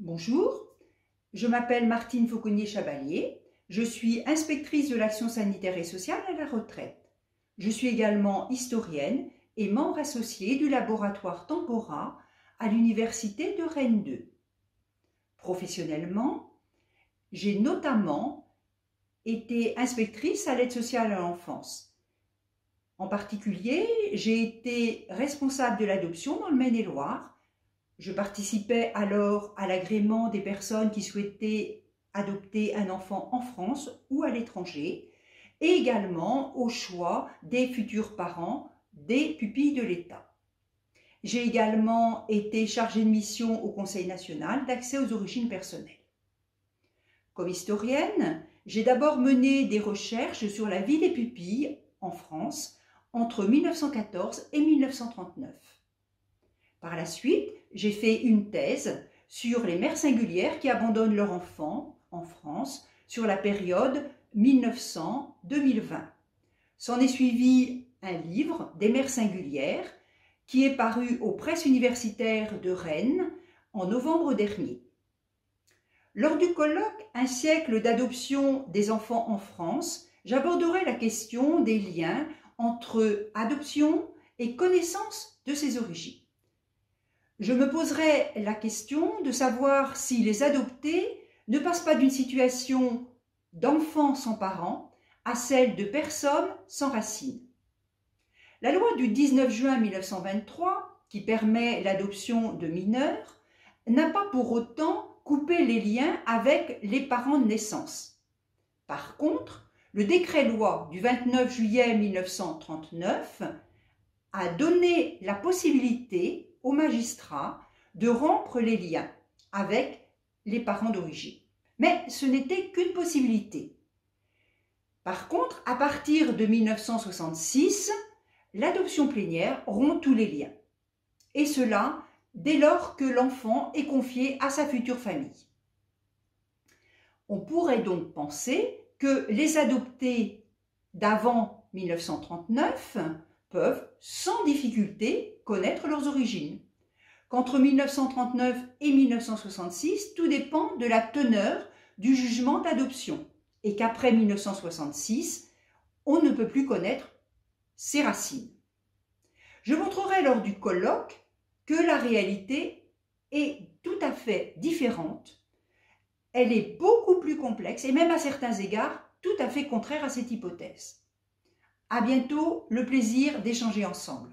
Bonjour, je m'appelle Martine Fauconnier-Chabalier, je suis inspectrice de l'action sanitaire et sociale à la retraite. Je suis également historienne et membre associé du laboratoire Tempora à l'université de Rennes 2. Professionnellement, j'ai notamment été inspectrice à l'aide sociale à l'enfance. En particulier, j'ai été responsable de l'adoption dans le Maine-et-Loire. Je participais alors à l'agrément des personnes qui souhaitaient adopter un enfant en France ou à l'étranger, et également au choix des futurs parents des pupilles de l'État. J'ai également été chargée de mission au Conseil national d'accès aux origines personnelles. Comme historienne, j'ai d'abord mené des recherches sur la vie des pupilles en France entre 1914 et 1939. Par la suite, j'ai fait une thèse sur les mères singulières qui abandonnent leur enfant en France sur la période 1900-2020. S'en est suivi un livre, Des mères singulières, qui est paru aux presses universitaires de Rennes en novembre dernier. Lors du colloque « Un siècle d'adoption des enfants en France », j'aborderai la question des liens entre adoption et connaissance de ses origines. Je me poserai la question de savoir si les adoptés ne passent pas d'une situation d'enfants sans parents à celle de personnes sans racines. La loi du 19 juin 1923, qui permet l'adoption de mineurs, n'a pas pour autant coupé les liens avec les parents de naissance. Par contre, le décret-loi du 29 juillet 1939 a donné la possibilité aux magistrats de rompre les liens avec les parents d'origine. Mais ce n'était qu'une possibilité. Par contre, à partir de 1966, l'adoption plénière rompt tous les liens. Et cela dès lors que l'enfant est confié à sa future famille. On pourrait donc penser que les adoptés d'avant 1939 peuvent sans difficulté connaître leurs origines. Qu'entre 1939 et 1966, tout dépend de la teneur du jugement d'adoption et qu'après 1966, on ne peut plus connaître ses racines. Je montrerai lors du colloque que la réalité est tout à fait différente. Elle est beaucoup plus complexe et même à certains égards tout à fait contraire à cette hypothèse. À bientôt, le plaisir d'échanger ensemble.